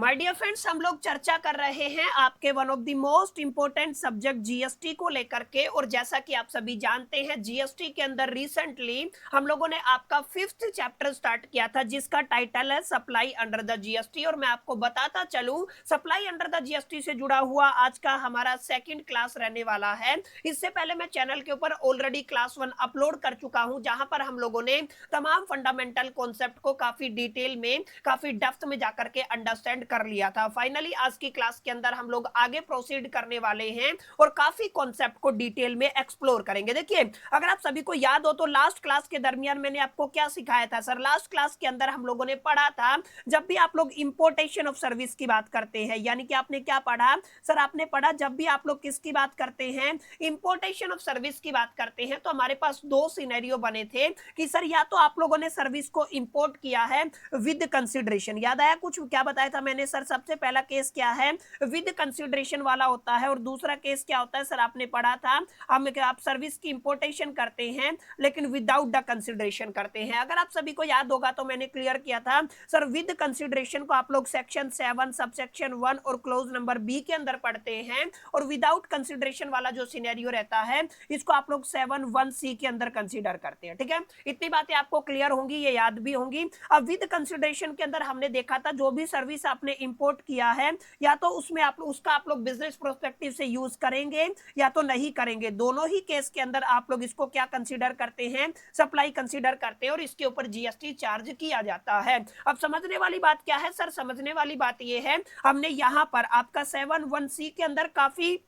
My dear friends, हम लोग चर्चा कर रहे हैं आपके one of the most important subject GST को लेकर के। और जैसा कि आप सभी जानते हैं, जीएसटी के अंदर रिसेंटली हम लोगों ने आपका 5th चैप्टर स्टार्ट किया था, जिसका टाइटल है सप्लाई अंडर द जीएसटी। और मैं आपको बताता चलूं, सप्लाई अंडर द जीएसटी से जुड़ा हुआ आज का हमारा सेकंड क्लास रहने वाला है। इससे पहले मैं चैनल के ऊपर ऑलरेडी क्लास 1 अपलोड कर चुका हूं, जहां पर हम लोगों ने तमाम फंडामेंटल कॉन्सेप्ट को काफी डिटेल में, काफी डेप्थ में जाकर के अंडरस्टैंड कर लिया था। फाइनली आज की क्लास के अंदर हम लोग आगे प्रोसीड करने वाले हैं और काफी कॉन्सेप्ट को डिटेल में एक्सप्लोर करेंगे। देखिए, अगर आप सभी को याद हो तो लास्ट क्लास के दरमियान मैंने आपको क्या सिखाया था सर? लास्ट क्लास के अंदर हम लोगों ने पढ़ा था, जब भी आप लोग इंपोर्टेशन ऑफ सर्विस की बात करते हैं, यानी कि आपने क्या पढ़ा सर? आपने पढ़ा जब भी आप लोग किसकी बात करते हैं, इंपोर्टेशन ऑफ सर्विस की बात करते हैं, तो हमारे पास दो सिनेरियो बने थे कि सर या तो आप लोगों ने सर्विस को इंपोर्ट किया है विद कंसिडरेशन। याद आया कुछ? क्या बताया था मैंने सर? सबसे पहला केस क्या है? विद कंसिडरेशन वाला होता है। और दूसरा केस क्या होता है सर? आपने पढ़ा था, आप सर्विस की इंपोर्टेशन करते हैं लेकिन विदाउट द कंसिडरेशन करते हैं। अगर आप सभी को याद होगा तो मैंने क्लियर किया था सर, विद कंसिडरेशन को आप लोग सेक्शन 7 सबसेक्शन 1 और क्लोज नंबर बी के अंदर पढ़ते हैं, और विदाउट कंसिडरेशन वाला जो सिनेरियो रहता है, इसको आप लोग 7(1)(c) के अंदर कंसीडर करते हैं। ठीक है, इतनी बातें आपको क्लियर होंगी, ये याद भी होंगी। अब विद कंसिडरेशन के अंदर हमने देखा था, जो भी सर्विस आपने इंपोर्ट किया है, या तो उसमें आप लोग बिजनेस प्रोस्पेक्टिव से यूज करेंगे या तो नहीं करेंगे। दोनों ही केस के अंदर आप लोग इसको क्या कंसीडर करते हैं? सप्लाई कंसीडर करते हैं, और इसके ऊपर जीएसटी चार्ज किया जाता है। अब समझने वाली बात क्या है सर? समझने वाली बात यह है, हमने यहां पर आपका 7(1)(c) के अंदर काफी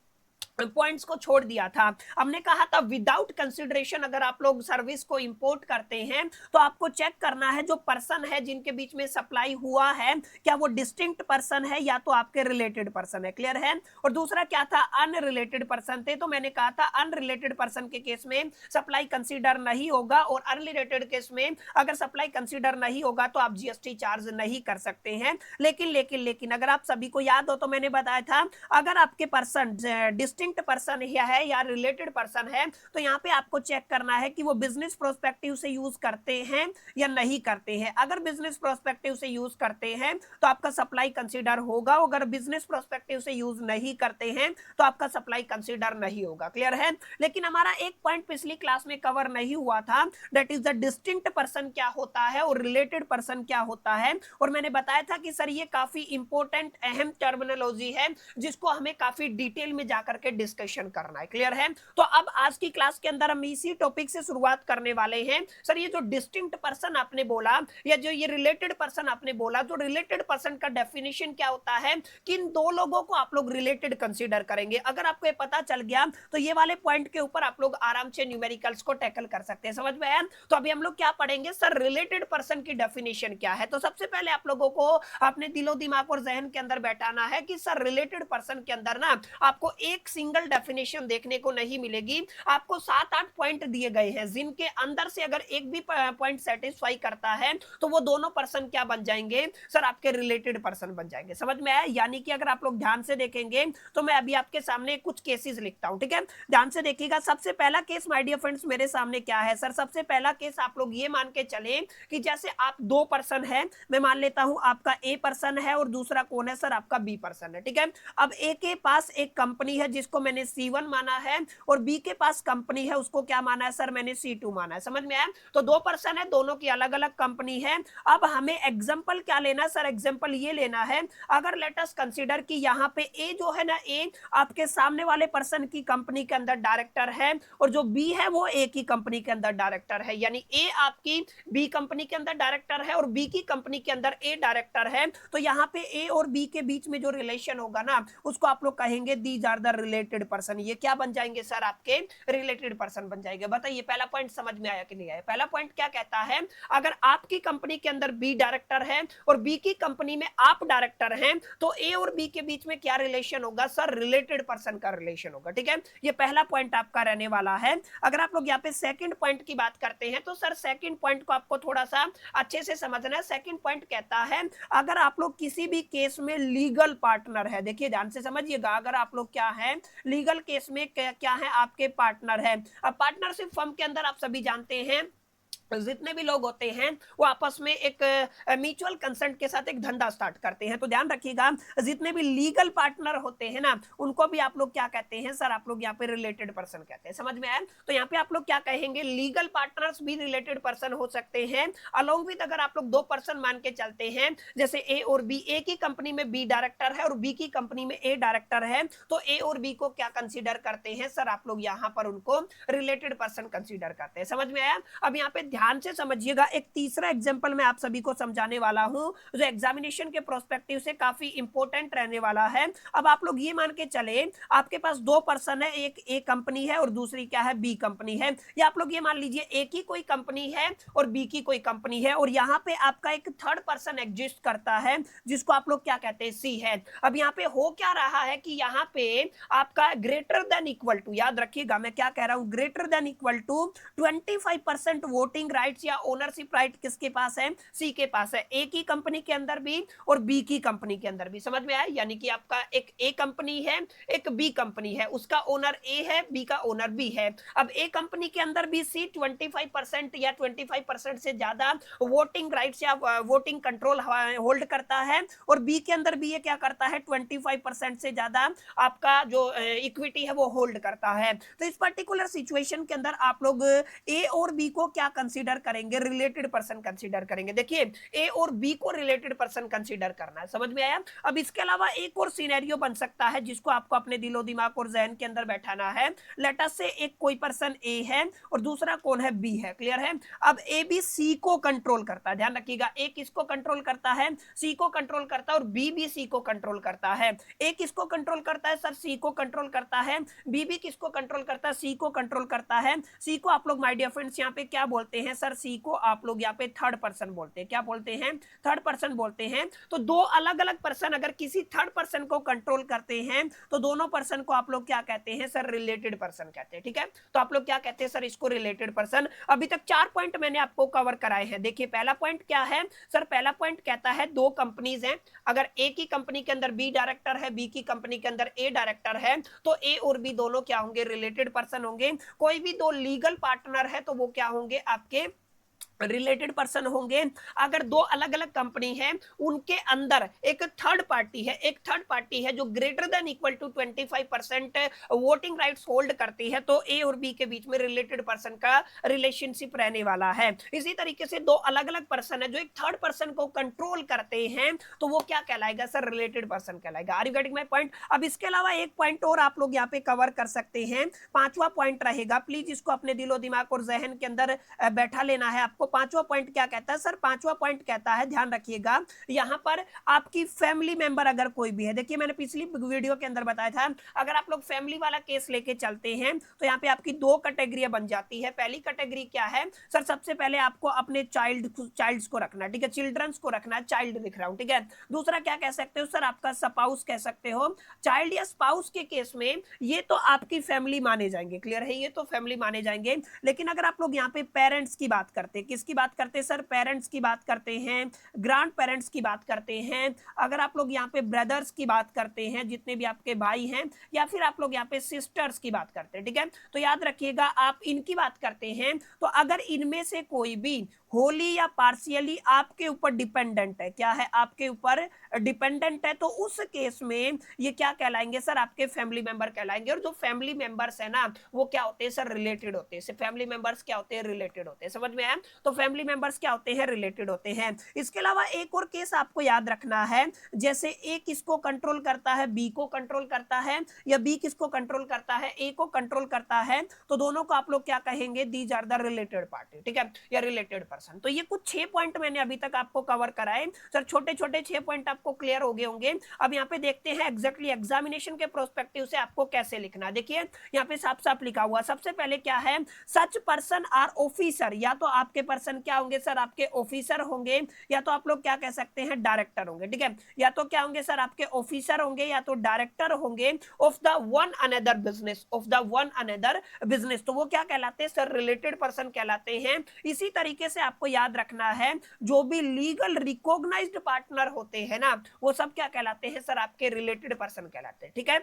पॉइंट्स को छोड़ दिया था। हमने कहा था विदाउट कंसिडरेशन अगर आप लोग सर्विस को इंपोर्ट करते हैं तो आपको चेक करना है जो पर्सन है जिनके बीच में सप्लाई हुआ है, क्या वो डिस्टिंक्ट पर्सन है या तो आपके रिलेटेड पर्सन है। क्लियर है? और दूसरा क्या था? अनरिलेटेड पर्सन थे। तो मैंने कहा था अनरिलेटेड पर्सन के केस में सप्लाई कंसिडर नहीं होगा, और अनरिलेटेड केस में अगर सप्लाई कंसिडर नहीं होगा तो आप जीएसटी चार्ज नहीं कर सकते हैं। लेकिन अगर आप सभी को याद हो तो मैंने बताया था, अगर आपके पर्सन डिस्टिंक्ट पर्सन है या रिलेटेड पर्सन है, तो यहाँ पे आपको चेक करना है कि वो बिजनेस प्रोस्पेक्टिव से यूज करते हैं या नहीं करते हैं। अगर बिजनेस प्रोस्पेक्टिव से यूज करते हैं तो आपका सप्लाई कंसीडर होगा, अगर बिजनेस प्रोस्पेक्टिव से यूज नहीं करते हैं तो आपका सप्लाई कंसीडर नहीं होगा। क्लियर है? लेकिन हमारा एक पॉइंट पिछली क्लास में कवर नहीं हुआ था, that is the distinct person क्या होता है और रिलेटेड पर्सन क्या होता है। और मैंने बताया था कि सर ये काफी इंपॉर्टेंट अहम टर्मिनोलॉजी है, जिसको हमें काफी डिटेल में जाकर के डिस्कशन करना है। क्लियर है? तो अब आज की क्लास के अंदर हम इसी टॉपिक से शुरुआत करने वाले हैं। सर ये जो डिस्टिंक्ट पर्सन आपने बोला या जो ये रिलेटेड पर्सन आपने बोला, तो रिलेटेड पर्सन का डेफिनेशन क्या होता है? किन दो लोगों को आप लोग रिलेटेड कंसीडर करेंगे? अगर आपको ये पता चल गया तो ये वाले पॉइंट के ऊपर आप लोग आराम से न्यूमेरिकल्स को टैकल कर सकते हैं। समझ में आया? तो अभी हम लोग क्या पढ़ेंगे सर? रिलेटेड पर्सन की डेफिनेशन क्या है। तो सबसे पहले आप लोगों को अपने दिलो दिमाग और जहन के अंदर बैठाना है कि सर रिलेटेड पर्सन के अंदर ना आपको एक सिंगल डेफिनेशन देखने को नहीं मिलेगी, आपको 7-8 पॉइंट दिए गए हैं, जिनके अंदर से अगर एक भी पॉइंट सेटिस्फाई करता है तो वो दोनों पर्सन क्या बन जाएंगे सर? आपके रिलेटेड पर्सन बन जाएंगे। समझ में आया? यानी कि अगर आप लोग ध्यान से देखेंगे तो मैं अभी आपके सामने कुछ केसेस लिखता हूं। ठीक है, ध्यान से देखिएगा। सबसे पहला केस माय डियर फ्रेंड्स मेरे सामने क्या है सर? सबसे पहला केस आप लोग ये मान के चले कि जैसे आप दो पर्सन है, मैं मान लेता हूं आपका ए पर्सन है और दूसरा कौन है सर? आपका बी पर्सन है। ठीक है, अब ए के पास एक कंपनी है जिसको मैंने C1 माना है, और बी के पास कंपनी है, उसको क्या माना है सर? मैंने C2 माना है। समझ में आया? तो दो पर्सन है, दोनों की अलग अलग कंपनी है। अब हमें एग्जांपल क्या लेना है सर? एग्जांपल ये लेना है, अगर लेट अस कंसीडर कि यहाँ पे ए जो है ना, ए आपके सामने वाले पर्सन की कंपनी के अंदर डायरेक्टर है, और जो बी है वो ए की कंपनी के अंदर डायरेक्टर है। यानी ए आपकी बी कंपनी के अंदर डायरेक्टर है और बी की कंपनी के अंदर ए डायरेक्टर है। तो यहाँ पे ए और बी के बीच में जो रिलेशन होगा ना, उसको आप लोग कहेंगे these are the related person. ये क्या बन जाएंगे सर? आपके रिलेटेड पर्सन बन जाएंगे। बताइए पहला पॉइंट समझ में आया कि नहीं आया? पहला पॉइंट क्या कहता है? अगर आपकी कंपनी के अंदर बी डायरेक्टर है और बी की कंपनी में आप डायरेक्टर हैं, तो ए और बी के बीच में क्या रिलेशन होगा सर? रिलेटेड पर्सन का रिलेशन होगा। ठीक है, ये पहला पॉइंट आपका रहने वाला है। अगर आप लोग यहाँ पे सेकंड पॉइंट की बात करते हैं तो सर सेकंड पॉइंट को आपको थोड़ा सा अच्छे से समझना है। सेकंड पॉइंट कहता है, अगर आप लोग किसी भी केस में लीगल पार्टनर है, देखिए ध्यान से समझिएगा, अगर आप लोग क्या है लीगल केस में क्या है? आपके पार्टनर है। अब पार्टनरशिप फर्म के अंदर आप सभी जानते हैं जितने भी लोग होते हैं वो आपस में एक म्यूचुअल कंसेंट के साथ एक धंधा स्टार्ट करते हैं। तो ध्यान रखिएगा, जितने भी लीगल पार्टनर होते हैं ना, उनको भी आप लोग क्या कहते हैं सर, आप लोग यहाँ पे रिलेटेड पर्सन कहते हैं। समझ में आया? तो यहाँ पे आप लोग क्या कहेंगे, लीगल पार्टनर्स भी रिलेटेड पर्सन हो सकते हैं। अलोंग विद अगर आप लोग दो पर्सन मान के चलते हैं, जैसे ए और बी, ए की कंपनी में बी डायरेक्टर है और बी की कंपनी में ए डायरेक्टर है, तो ए और बी को क्या कंसीडर करते हैं सर, आप लोग यहाँ पर उनको रिलेटेड पर्सन कंसीडर करते हैं। समझ में आया? अब यहाँ पे ध्यान से समझिएगा, एक तीसरा एग्जांपल मैं आप सभी को समझाने वाला हूं जो एग्जामिनेशन के प्रोस्पेक्टिव से काफी इंपॉर्टेंट रहने वाला है। अब आप लोग ये मान के चले, आपके पास दो पर्सन है, एक ए कंपनी है और दूसरी क्या है, बी कंपनी है। या आप लोग ये मान लीजिए ए की कोई कंपनी है और बी की कोई कंपनी है, और यहाँ पे आपका एक थर्ड पर्सन एग्जिस्ट करता है जिसको आप लोग क्या कहते हैं, सी है। अब यहाँ पे हो क्या रहा है कि यहाँ पे आपका ग्रेटर देन इक्वल टू, याद रखिएगा मैं क्या कह रहा हूं, greater than equal to 25% voting rights या ओनरशिप राइट किसके पास है, सी के पास है। ए की कंपनी के अंदर भी और बी की कंपनी के अंदर भी। समझ में आया? यानी कि आपका एक ए कंपनी है, एक बी कंपनी है, उसका ओनर ए है, बी का ओनर बी है। अब ए कंपनी के अंदर भी सी 25% या 25% से ज्यादा वोटिंग राइट्स या वोटिंग कंट्रोल होल्ड करता है, और बी के अंदर भी ये क्या करता है, 25% से ज्यादा आपका जो इक्विटी है वो होल्ड करता है। तो इस पर्टिकुलर सिचुएशन के अंदर आप लोग ए और बी को क्या कंसीडर करेंगे, रिलेटेड पर्सन कंसीडर करेंगे। देखिए ए और बी को रिलेटेड पर्सन कंसीडर करना है। समझ में आया? अब इसके अलावा एक और सिनेरियो बन सकता है जिसको आपको अपने दिलो दिमाग और जहन के अंदर बैठाना है। लेट अस से एक कोई पर्सन ए है और दूसरा कौन है, बी है। क्लियर है? अब ए बी सी को कंट्रोल करता है। ध्यान रखिएगा, ए किसको कंट्रोल करता है, सी को कंट्रोल करता है, और बी भी सी को कंट्रोल करता है। ए किसको कंट्रोल करता है सर, सी को कंट्रोल करता है। बी भी किसको कंट्रोल करता है, सी को कंट्रोल करता है। सी को आप लोग माय डियर फ्रेंड्स यहाँ पे क्या बोलते हैं सर, सी को आप लोग यहाँ पे थर्ड पर्सन बोलते हैं। क्या बोलते हैं, थर्ड पर्सन बोलते हैं। तो दो अलग अलग पर्सन अगर किसी थर्ड पर्सन को कंट्रोल करते हैं तो दोनों पर्सन को आप लोग क्या कहते हैं सर, रिलेटेड पर्सन कहते हैं। ठीक है? तो आप लोग क्या कहते हैं सर, इसको रिलेटेड पर्सन। अभी तक 4 पॉइंट मैंने आपको कवर कराए हैं। देखिए पहला पॉइंट क्या है सर, पहला पॉइंट कहता है दो कंपनीज हैं, अगर ए की कंपनी के अंदर बी डायरेक्टर है, बी की कंपनी के अंदर ए डायरेक्टर है, तो ए और बी दोनों क्या होंगे, रिलेटेड पर्सन होंगे। कोई भी दो लीगल पार्टनर है तो वो क्या होंगे, आपके रिलेटेड पर्सन होंगे। अगर दो अलग अलग कंपनी है, उनके अंदर एक थर्ड पार्टी है, एक थर्ड पार्टी है जो greater than equal to 25% voting rights hold करती है, तो ए और बी के बीच में रिलेटेड पर्सन का रिलेशनशिप रहने वाला है। इसी तरीके से दो अलग अलग पर्सन है जो एक थर्ड पर्सन को कंट्रोल करते हैं, तो वो क्या कहलाएगा सर, रिलेटेड पर्सन कहलाएगा। Are you getting my point? अब इसके अलावा एक पॉइंट और आप लोग यहाँ पे कवर कर सकते हैं, पांचवा पॉइंट रहेगा। प्लीज इसको अपने दिलो दिमाग और जहन के अंदर बैठा लेना है आपको। पांचवा पॉइंट क्या कहता है सर, पांचवा पॉइंट कहता है, ध्यान रखिएगा, यहां पर आपकी फैमिली मेंबर अगर कोई भी है। देखिए मैंने पिछली वीडियो के अंदर बताया था, अगर आप लोग फैमिली वाला केस लेके चलते हैं तो यहाँ पे आपकी दो कैटेगरी बन जाती है। पहली कैटेगरी क्या है सर, सबसे पहले आपको अपने चाइल्ड्स को रखना, ठीक है, चिल्ड्रंस को रखना, चाइल्ड लिख रहा हूं, ठीक है। दूसरा क्या कह सकते हो सर, आपका स्पाउस कह सकते हो। चाइल्ड या स्पाउस के केस में ये तो आपकी फैमिली माने जाएंगे। क्लियर है? ये तो फैमिली माने जाएंगे। लेकिन अगर आप लोग यहाँ पे पेरेंट्स की बात करते हैं, किसकी बात करते हैं सर, पेरेंट्स की बात करते हैं, ग्रैंड पेरेंट्स की बात करते हैं, अगर आप लोग यहाँ पे ब्रदर्स की बात करते हैं, जितने भी आपके भाई हैं, या फिर आप लोग यहाँ पे सिस्टर्स की बात करते हैं, ठीक है, तो याद रखिएगा आप इनकी बात करते हैं, तो अगर इनमें से कोई भी होली या पार्शियली आपके ऊपर डिपेंडेंट है, क्या है, आपके ऊपर डिपेंडेंट है, तो उस केस में ये क्या कहलाएंगे सर, आपके फैमिली मेंबर कहलाएंगे। और जो फैमिली मेंबर्स है ना, वो क्या होते हैं सर, रिलेटेड होते हैं। फैमिली मेंबर्स क्या होते हैं, रिलेटेड होते हैं। समझ में आया? तो फैमिली मेंबर्स क्या होते हैं, रिलेटेड होते हैं। इसके अलावा एक और केस आपको याद रखना है, जैसे ए किसको कंट्रोल करता है, बी को कंट्रोल करता है, या बी किसको कंट्रोल करता है, ए को कंट्रोल करता है, तो दोनों को आप लोग क्या कहेंगे, these are the related party, ठीक है, या रिलेटेड पर्सन। तो ये कुछ 6 पॉइंट मैंने अभी तक आपको कवर कराए सर, छोटे छोटे 6 पॉइंट आपको क्लियर हो गए होंगे। अब यहाँ पे देखते हैं एग्जैक्टली एग्जामिनेशन के प्रोस्पेक्टिव से आपको कैसे लिखना। देखिए यहाँ पे साफ साफ लिखा हुआ, सबसे पहले क्या है, सच पर्सन आर ऑफिसर, या तो आपके पर्सन क्या होंगे सर, आपके ऑफिसर होंगे, या तो आप लोग क्या कह सकते हैं, डायरेक्टर होंगे, ठीक है, या तो क्या होंगे सर, आपके ऑफिसर होंगे, या तो डायरेक्टर होंगे of the one another business, of the one another business, तो वो क्या कहलाते हैं सर, रिलेटेड पर्सन कहलाते हैं। इसी तरीके से आपको याद रखना है, जो भी लीगल रिकॉग्नाइज्ड पार्टनर होते हैं ना, वो सब क्या कहलाते हैं सर, आपके रिलेटेड पर्सन कहलाते हैं, ठीक है।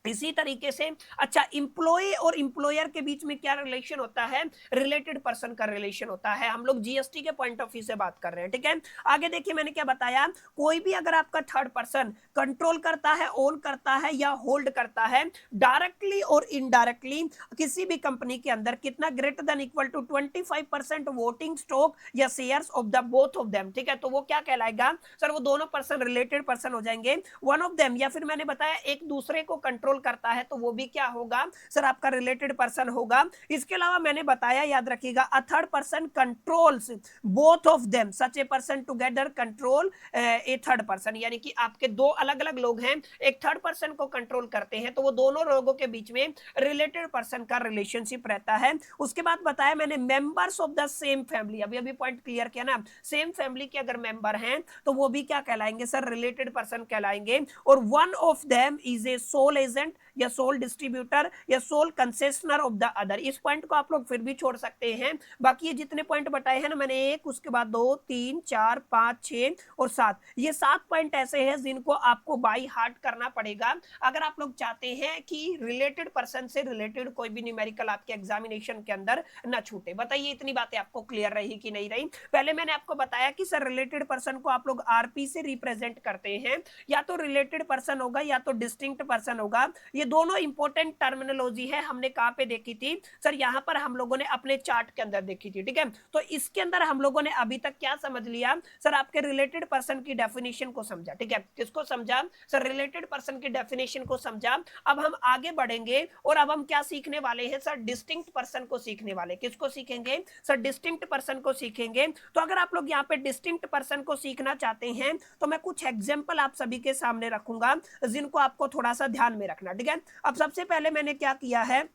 इसी तरीके से अच्छा इंप्लॉय और इंप्लॉयर के बीच में क्या रिलेशन होता है, रिलेटेड पर्सन का रिलेशन होता है। हम लोग जीएसटी के पॉइंट ऑफ व्यू से बात कर रहे हैं, ठीक है। आगे देखिए मैंने क्या बताया, कोई भी अगर आपका थर्ड पर्सन कंट्रोल करता है, ओन करता है या होल्ड करता है डायरेक्टली और इनडायरेक्टली किसी भी कंपनी के अंदर कितना, greater than equal to 25% voting stock या shares of the both of them, ठीक है। तो वो क्या कहलाएगा सर, वो दोनों पर्सन रिलेटेड पर्सन हो जाएंगे। वन ऑफ देम या फिर मैंने बताया एक दूसरे को कंट्रोल करता है तो वो भी क्या होगा सर, आपका रिलेटेड पर्सन होगा। इसके अलावा मैंने बताया, याद रखिएगा, a third person controls both of them, such a person together control A third person, यानी कि आपके दो अलग अलग लोग हैं, एक थर्ड पर्सन को कंट्रोल करते हैं, तो वो दोनों लोगों के बीच में रिलेटेड पर्सन का रिलेशनशिप रहता है। उसके बाद बताया मैंने members of the same family, अभी अभी पॉइंट क्लियर किया ना, सेम फैमिली के अगर मेंबर हैं तो वो भी क्या कहलाएंगे सर, रिलेटेड पर्सन कहलाएंगे। और one of them is a sole agent या सोल डिस्ट्रीब्यूटर या sole concessioner of the other. इस पॉइंट को आप लोग फिर भी छोड़ सकते हैं। बाकी ये जितने पॉइंट बताए हैं ना मैंने, एक उसके बाद 2 3 4 5 6 और 7, ये 7 पॉइंट ऐसे हैं जिनको आपको बाई हार्ट करना पड़ेगा अगर आप लोग चाहते हैं कि रिलेटेड पर्सन से रिलेटेड कोई भी न्यूमेरिकल आपके एग्जामिनेशन के अंदर ना छूटे। बताइए इतनी बातें आपको क्लियर रही कि नहीं रही। पहले मैंने आपको बताया कि सर रिलेटेड पर्सन को आप लोग आरपी से रिप्रेजेंट करते हैं, या तो रिलेटेड पर्सन होगा या तो डिस्टिंक्ट पर्सन होगा। ये दोनों इंपॉर्टेंट टर्मिनोलॉजी है, हमने कहां पे देखी थी सर, यहां पर हम लोगों ने अपने चार्ट के अंदर देखी थी, ठीक है। तो इसके अंदर हम लोगों ने अभी तक क्या समझ लिया सर, आपके रिलेटेड पर्सन की डेफिनेशन को समझा, ठीक है। किसको समझा सर, रिलेटेड पर्सन की डेफिनेशन को समझा। अब हम आगे बढ़ेंगे और अब हम क्या सीखने वाले हैं सर, डिस्टिंक्ट पर्सन को सीखने वाले। किसको सीखेंगे सर, डिस्टिंक्ट पर्सन को सीखेंगे। तो अगर आप लोग यहाँ पे डिस्टिंक्ट पर्सन को सीखना चाहते हैं तो मैं कुछ एग्जांपल आप सभी के सामने रखूंगा जिनको आपको थोड़ा सा ध्यान में रखना, ठीक है। अब सबसे पहले मैंने क्या किया है,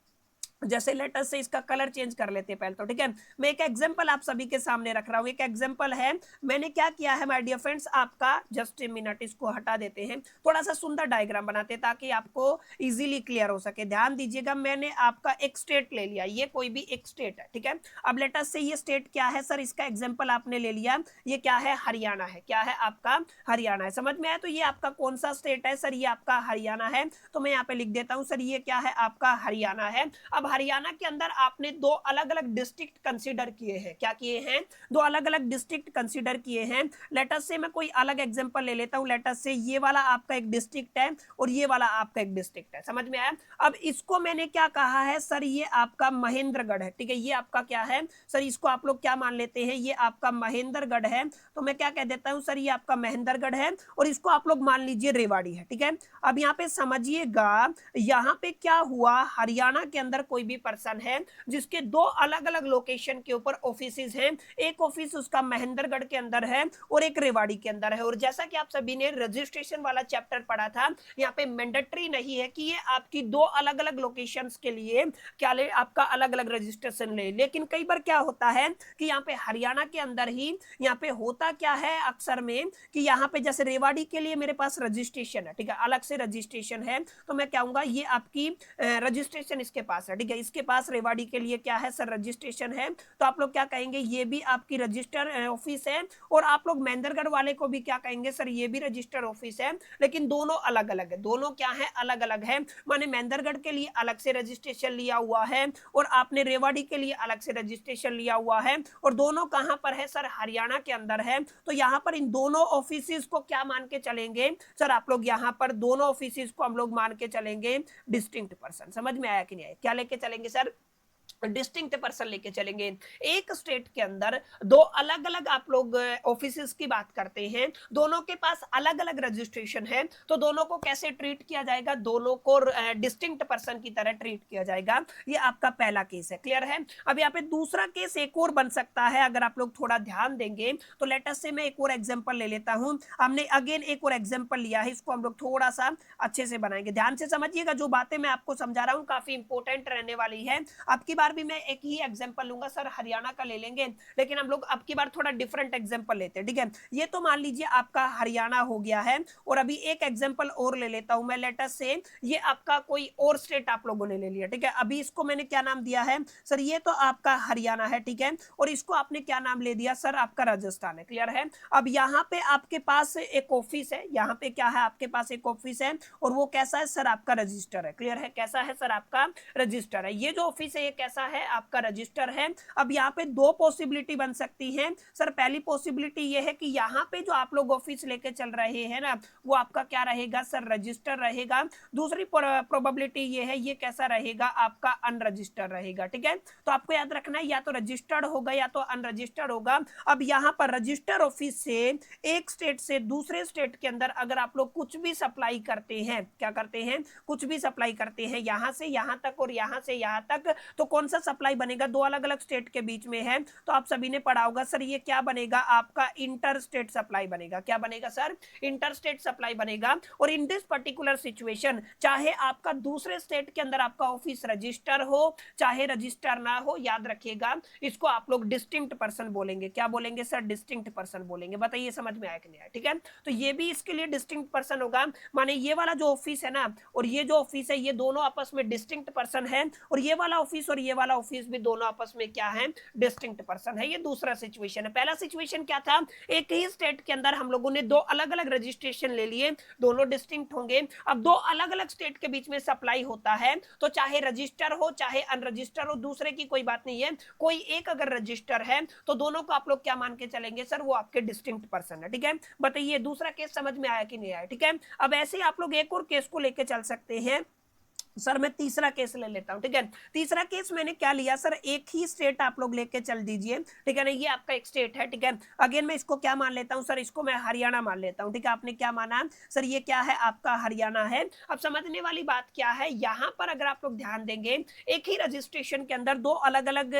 जैसे लेटर से इसका कलर चेंज कर लेते हैं पहले तो, ठीक है। मैं एक एग्जांपल आप सभी के सामने रख रहा हूं। एक एग्जांपल है, मैंने क्या किया है माय डियर फ्रेंड्स, आपका जस्ट ए मिनट, इसको हटा देते हैं, थोड़ा सा सुंदर डायग्राम बनाते हैं ताकि आपको इजीली क्लियर हो सके। ध्यान दीजिएगा, मैंने आपका एक स्टेट ले लिया, ये कोई भी एक स्टेट है, ठीक है। अब लेटर से ये स्टेट क्या है सर, इसका एग्जाम्पल आपने ले लिया, ये क्या है, हरियाणा है। क्या है आपका, हरियाणा है। समझ में आया। तो ये आपका कौन सा स्टेट है सर, ये आपका हरियाणा है। तो मैं यहाँ पे लिख देता हूँ सर, ये क्या है आपका हरियाणा है। अब हरियाणा के अंदर आपने दो अलग अलग डिस्ट्रिक्ट कंसीडर किए हैं। क्या किए हैं, दो अलग अलग डिस्ट्रिक्ट कंसीडर किए हैं। लेटर से मैं कोई अलग एग्जांपल ले लेता हूं। लेटर से ये वाला आपका एक डिस्ट्रिक्ट है और ये वाला आपका एक डिस्ट्रिक्ट है। समझ में आया। अब इसको मैंने क्या कहा है सर, ये आपका महेंद्रगढ़ है, ठीक है। ये आपका क्या है सर, इसको आप लोग क्या मान लेते हैं, ये आपका महेंद्रगढ़ है। तो मैं क्या कह देता हूं सर, ये आपका महेंद्रगढ़ है और इसको आप लोग मान लीजिए रेवाड़ी है, ठीक है। अब यहाँ पे समझिएगा, यहाँ पे क्या हुआ, हरियाणा के अंदर कोई भी पर्सन है जिसके दो अलग अलग लोकेशन के ऊपर ऑफिसेज हैं। एक ऑफिस उसका महेंद्रगढ़ के अंदर है और एक रेवाड़ी के अंदर है। और जैसा कि आप सभी ने रजिस्ट्रेशन वाला चैप्टर पढ़ा था, यहाँ पे मैंडेटरी नहीं है कि ये आपकी दो अलग अलग लोकेशंस के लिए क्या ले, आपका अलग अलग रजिस्ट्रेशन ले। लेकिन कई बार क्या होता है कि यहाँ पे हरियाणा के अंदर ही यहाँ पे होता क्या है अक्सर में कि यहाँ पे जैसे रेवाड़ी के लिए मेरे पास रजिस्ट्रेशन है, ठीक है, अलग से रजिस्ट्रेशन है। तो मैं कहूंगा ये आपकी रजिस्ट्रेशन इसके पास है, ठीक है। इसके पास रेवाड़ी के लिए क्या है सर, रजिस्ट्रेशन है। तो आप लोग क्या कहेंगे, ये भी आपकी रजिस्टर ऑफिस है। और आप लोग महेंद्रगढ़ वाले को भी क्या कहेंगे सर, ये भी रजिस्टर ऑफिस है। लेकिन दोनों अलग अलग है, दोनों क्या है, अलग अलग है। माने महेंद्रगढ़ के लिए अलग से रजिस्ट्रेशन लिया हुआ है और आपने रेवाड़ी के लिए अलग से रजिस्ट्रेशन लिया हुआ है। और दोनों कहां पर है सर, हरियाणा के अंदर है। तो यहां पर इन दोनों ऑफिस को क्या मान के चलेंगे सर, आप लोग यहां पर दोनों ऑफिस को हम लोग मान के चलेंगे डिस्टिंक्ट पर्सन। समझ में आया कि नहीं आया, क्या लेके चलेंगे सर, डिस्टिंक्ट पर्सन लेके चलेंगे। एक स्टेट के अंदर दो अलग अलग आप लोग ऑफिसेस की बात करते हैं, दोनों के पास अलग अलग रजिस्ट्रेशन है। तो दोनों को कैसे ट्रीट किया जाएगा, दोनों को डिस्टिंक्ट पर्सन की तरह ट्रीट किया जाएगा। ये आपका पहला केस है, क्लियर है। अब यहाँ पे दूसरा केस एक और बन सकता है, अगर आप लोग थोड़ा ध्यान देंगे तो लेटर से मैं एक और एग्जांपल ले लेता हूं। हमने अगेन एक और एग्जांपल लिया है, इसको हम लोग थोड़ा सा अच्छे से बनाएंगे। ध्यान से समझिएगा, जो बातें मैं आपको समझा रहा हूं काफी इंपॉर्टेंट रहने वाली है। अब की बार बार भी मैं एक ही एग्जांपल लूंगा सर, हरियाणा का ले लेंगे, लेकिन हम लोग अब की बार थोड़ा डिफरेंट एग्जांपल लेते हैं, ठीक है। ये तो मान लीजिए आपका हरियाणा हो गया है, और अभी एक एग्जांपल और ले लेता हूं मैं, लेटर से ये आपका कोई और स्टेट आप लोगों ने ले लिया, ठीक है। अभी इसको मैंने क्या नाम दिया है सर, ये तो आपका हरियाणा है, ठीक है, और इसको आपने क्या नाम ले दिया सर, आपका राजस्थान है, क्लियर है। अब यहाँ पे आपके पास एक ऑफिस है, यहाँ पे क्या है आपके पास एक ऑफिस है, और वो कैसा है सर, आपका रजिस्टर है, क्लियर है। कैसा है सर, आपका रजिस्टर है। ये जो ऑफिस है ये कैसा है, आपका रजिस्टर है। अब यहाँ पे दो पॉसिबिलिटी बन सकती है सर। पहली पॉसिबिलिटी ये है कि यहाँ पे जो आप लोग ऑफिस लेके चल रहे हैं ना, वो आपका क्या रहेगा सर, रजिस्टर रहेगा। दूसरी प्रोबेबिलिटी ये है, ये कैसा रहेगा, आपका अनरजिस्टर्ड रहेगा, ठीक है। तो आपको याद रखना है, या तो रजिस्टर्ड होगा या तो अनरजिस्टर्ड होगा। अब यहाँ पर रजिस्टर ऑफिस से एक स्टेट से दूसरे स्टेट के अंदर अगर आप लोग कुछ भी सप्लाई करते हैं, क्या करते हैं, कुछ भी सप्लाई करते हैं, यहां से यहां तक और यहां से यहां तक, तो कौन सा सप्लाई बनेगा, दो अलग अलग स्टेट के बीच में है, तो आप सभी ने पढ़ा होगा सर, ये क्या बनेगा, आपका इंटर स्टेट सप्लाई बनेगा। क्या बनेगा सर, इंटर स्टेट सप्लाई बनेगा। और इन दिस पर्टिकुलर सिचुएशन, चाहे आपका दूसरे स्टेट के अंदर आपका ऑफिस रजिस्टर हो चाहे रजिस्टर ना हो, याद रखिएगा इसको आप लोग डिस्टिंक्ट पर्सन बोलेंगे। क्या बोलेंगे सर, डिस्टिंक्ट पर्सन बोलेंगे। बताइए समझ में आया कि नहीं आया, ठीक है। तो ये भी इसके लिए डिस्टिंक्ट पर्सन होगा, माने ये वाला जो ऑफिस है ना और ये जो ऑफिस है, ये दोनों आपस में डिस्टिंक्ट पर्सन है, और ये वाला ऑफिस और ये वाला ऑफिस भी दोनों आपस में क्या है, डिस्टिंक्ट पर्सन है। ये दूसरा सिचुएशन है। पहला सिचुएशन क्या था, एक ही स्टेट के अंदर हम लोगों ने दो अलग अलग रजिस्ट्रेशन ले लिए, दोनों डिस्टिंक्ट होंगे। अब दो अलग अलग स्टेट के बीच में सप्लाई होता है, तो चाहे रजिस्टर हो चाहे अनरजिस्टर हो, दूसरे की कोई बात नहीं है। कोई एक अगर रजिस्टर है तो दोनों को आप लोग क्या मान के चलेंगे सर, वो आपके डिस्टिंक्ट पर्सन है, ठीक है। बताइए दूसरा केस समझ में आया कि नहीं आया, ठीक है। अब ऐसे ही आप लोग एक और केस को लेके चल सकते हैं सर। मैं तीसरा केस ले लेता हूं, ठीक है। तीसरा केस मैंने क्या लिया सर, एक ही स्टेट आप लोग लेके चल दीजिए, ठीक है ना। ये आपका एक स्टेट है, ठीक है। अगेन मैं इसको क्या मान लेता हूं सर, इसको मैं हरियाणा मान लेता हूं, ठीक है। आपने क्या माना सर, ये क्या है, आपका हरियाणा है। अब समझने वाली बात क्या है, यहां पर अगर आप लोग ध्यान देंगे, एक ही रजिस्ट्रेशन के अंदर दो अलग अलग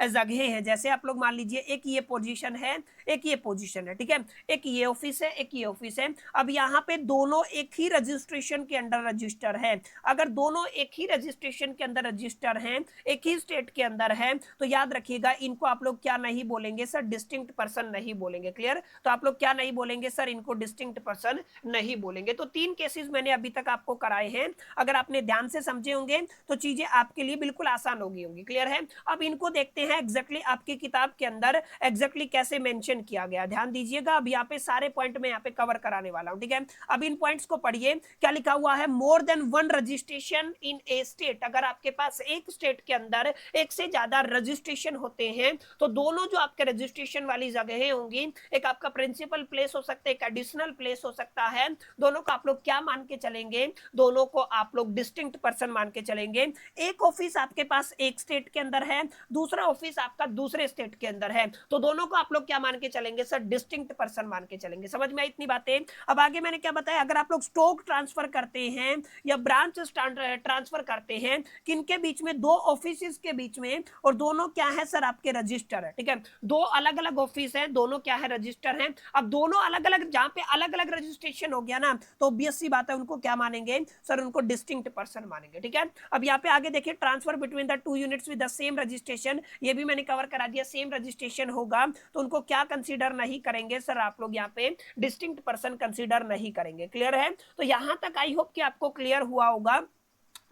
जगह है। जैसे आप लोग मान लीजिए, एक ये पोजीशन है, एक ये पोजीशन है, ठीक है। एक ये ऑफिस है, एक ये ऑफिस है। अब यहाँ पे दोनों एक ही रजिस्ट्रेशन के अंडर रजिस्टर है। अगर दोनों एक ही रजिस्ट्रेशन के अंदर रजिस्टर हैं, एक ही स्टेट के अंदर है, तो याद रखिएगा इनको आप लोग क्या नहीं बोलेंगे सर, डिस्टिंक्ट पर्सन नहीं बोलेंगे, क्लियर। तो आप लोग क्या नहीं बोलेंगे सर, इनको डिस्टिंक्ट पर्सन नहीं बोलेंगे। तो तीन केसेस मैंने अभी तक आपको कराए हैं। अगर आपने ध्यान से समझे होंगे तो चीजें आपके लिए बिल्कुल आसान होगी, क्लियर है। अब इनको देखते हैं एग्जैक्टली आपकी किताब के अंदर एग्जैक्टली कैसे मेंशन किया गया। ध्यान दीजिएगा, अब यहाँ पे सारे पॉइंट में यहाँ पे कवर कराने वाला हूं, ठीक है। अब इन पॉइंट्स को पढ़िए, क्या लिखा हुआ है, more than one registration in A state. अगर आपके पास एक स्टेट के अंदर एक से ज्यादा रजिस्ट्रेशन होते हैं, तो दोनों जो आपके रजिस्ट्रेशन वाली जगहें होंगी, एक आपका प्रिंसिपल प्लेस हो सकता है, एक एडिशनल प्लेस हो सकता है, दोनों को आप लोग क्या मान के चलेंगे, दोनों को आप लोग डिस्टिंक्ट पर्सन मान के चलेंगे। एक ऑफिस आपके पास एक स्टेट के अंदर है, दूसरा ऑफिस आपका दूसरे स्टेट के अंदर है, तो दोनों को आप लोग क्या मान के चलेंगे सर, डिस्टिंक्ट पर्सन मान के चलेंगे। समझ में आई इतनी बातें। अब आगे मैंने क्या बताया, अगर आप लोग स्टॉक ट्रांसफर करते हैं या ब्रांच ट्रांसफर करते हैं, किनके बीच में, दो ऑफिस के बीच में, और दोनों क्या है सर, आपके रजिस्टर है, ठीक है। दो अलग अलग ऑफिस हैं, दोनों क्या है, रजिस्टर हैं। अब दोनों अलग अलग, जहां पे अलग अलग रजिस्ट्रेशन हो गया ना, तो ऑब्वियस सी बात है उनको क्या मानेंगे सर, उनको डिस्टिंक्ट पर्सन मानेंगे, ठीक है। अब यहाँ पे आगे देखिए, transfer between the two units with the same registration, ये भी मैंने कवर करा दिया। सेम रजिस्ट्रेशन होगा तो उनको क्या कंसीडर नहीं करेंगे सर, आप लोग यहाँ पे डिस्टिंक्ट पर्सन कंसीडर नहीं करेंगे, क्लियर है। तो यहां तक आई होप कि आपको क्लियर हुआ होगा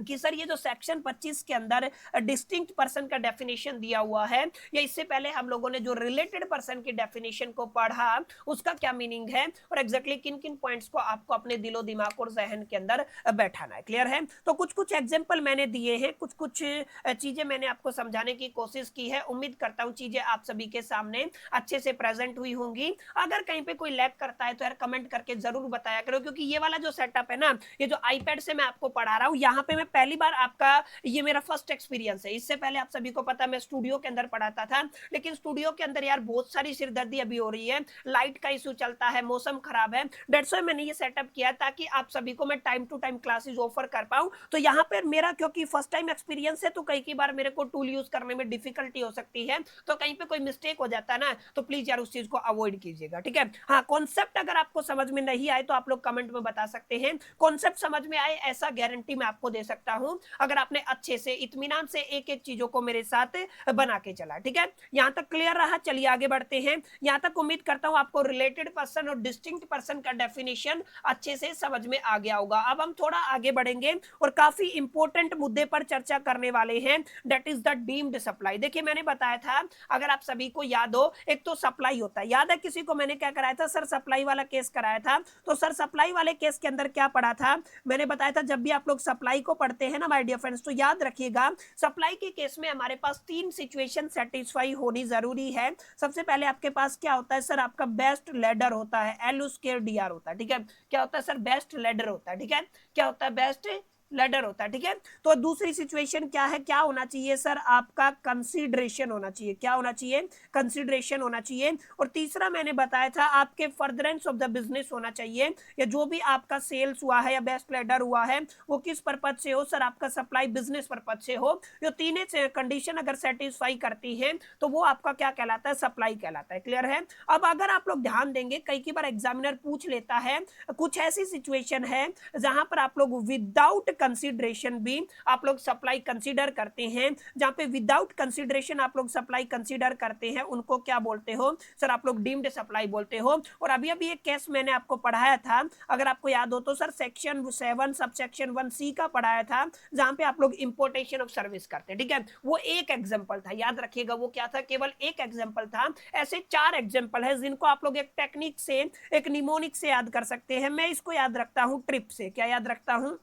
कि सर ये जो सेक्शन 25 के अंदर डिस्टिंक्ट पर्सन का डेफिनेशन दिया हुआ है, या इससे पहले हम लोगों ने जो रिलेटेड पर्सन की डेफिनेशन को पढ़ा, उसका क्या मीनिंग है और एग्जैक्टली किन किन पॉइंट्स को आपको अपने दिलो दिमाग और जहन के अंदर बैठाना है, क्लियर है। तो कुछ कुछ एग्जाम्पल मैंने दिए हैं, कुछ कुछ चीजें मैंने आपको समझाने की कोशिश की है। उम्मीद करता हूँ चीजें आप सभी के सामने अच्छे से प्रेजेंट हुई होंगी। अगर कहीं पे कोई लैग करता है तो यार कमेंट करके जरूर बताया करो, क्योंकि ये वाला जो सेटअप है ना, ये जो आईपैड से मैं आपको पढ़ा रहा हूँ, यहाँ पे मैं पहली बार आपका, ये मेरा फर्स्ट एक्सपीरियंस है। इससे पहले आप सभी को पता मैं स्टूडियो के अंदर पढ़ाता था, लेकिन स्टूडियो के अंदर यार बहुत सारी सिरदर्दी अभी हो रही है, लाइट का इशू चलता है, मौसम खराब है, दैट्स व्हाई मैंने ये सेटअप किया ताकि आप सभी को मैं time to time classes offer कर पाऊं। तो यहाँ पर मेरा क्योंकि फर्स्ट टाइम एक्सपीरियंस है, तो कई बार मेरे को टूल यूज करने में डिफिकल्टी हो सकती है, तो कहीं पे कोई मिस्टेक हो जाता है ना, तो प्लीज यार उस चीज को अवॉइड कीजिएगा, ठीक है। हाँ, कॉन्सेप्ट अगर आपको समझ में नहीं आए तो आप लोग कमेंट में बता सकते हैं। कॉन्सेप्ट समझ में आए ऐसा गारंटी मैं आपको दे सकता सकता हूं अगर आपने अच्छे से इत्मीनान से एक एक चीजों को मेरे साथ बना के चला। ठीक है, यहां तक क्लियर रहा? चलिए आगे बढ़ते हैं। यहां तक उम्मीद करता हूं आपको रिलेटेड पर्सन और डिस्टिंक्ट पर्सन का डेफिनेशन अच्छे से समझ में आ गया होगा। अब हम थोड़ा आगे बढ़ेंगे और काफी इंपॉर्टेंट मुद्दे पर चर्चा करने वाले हैं, that is the deemed supply. देखिए मैंने बताया था, अगर आप सभी को याद हो, एक तो सप्लाई होता है, याद है किसी को मैंने क्या कराया था सर? सप्लाई वाला केस कराया था। तो सर सप्लाई वाले केस के अंदर क्या पढ़ा था? मैंने बताया था जब भी आप लोग सप्लाई को पढ़ते हैं ना माय डियर फ्रेंड्स, तो याद रखिएगा सप्लाई के केस में हमारे पास 3 सिचुएशन सेटिस्फाई होनी जरूरी है। सबसे पहले आपके पास क्या होता है सर? आपका बेस्ट लेडर होता है, LU2DR होता है। ठीक है, क्या होता है सर? बेस्ट लेडर होता है। ठीक है, क्या होता है? बेस्ट लेडर होता है। ठीक है, तो दूसरी सिचुएशन क्या है? क्या होना चाहिए सर? आपका कंसीडरेशन होना चाहिए। क्या होना चाहिए? कंसीडरेशन होना चाहिए। और तीसरा मैंने बताया था आपके फर्दरेंस ऑफ द बिजनेस होना चाहिए, या जो भी आपका सेल्स हुआ है या बेस्ट लेडर हुआ है वो किस पर्पज से हो सर? आपका सप्लाई बिजनेस पर्पज से हो। ये तीनों कंडीशन अगर सेटिस्फाई करती है तो वो आपका क्या कहलाता है? सप्लाई कहलाता है। क्लियर है? अब अगर आप लोग ध्यान देंगे, कई बार एग्जामिनर पूछ लेता है, कुछ ऐसी सिचुएशन है जहां पर आप लोग विदाउट कंसीडरेशन भी आप लोग सप्लाई कंसीडर करते हैं। जहां पे विदाउट कंसीडरेशन आप लोग सप्लाई कंसीडर करते हैं, उनको क्या बोलते हो सर? आप लोग डीम्ड सप्लाई बोलते हो। और अभी अभी एक केस मैंने आपको पढ़ाया था, अगर आपको याद हो तो सर, सेक्शन 7 सबसेक्शन 1C का पढ़ाया था, जहां पे आप लोग इंपोर्टेशन ऑफ सर्विस करते हैं। ठीक है, वो एक एग्जांपल था, याद रखिएगा वो क्या था? केवल एक एग्जांपल था। ऐसे 4 एग्जांपल है जिनको आप लोग एक टेक्निक से, एक निमोनिक से याद कर सकते हैं। मैं इसको याद रखता हूं ट्रिप से। क्या याद रखता हूं?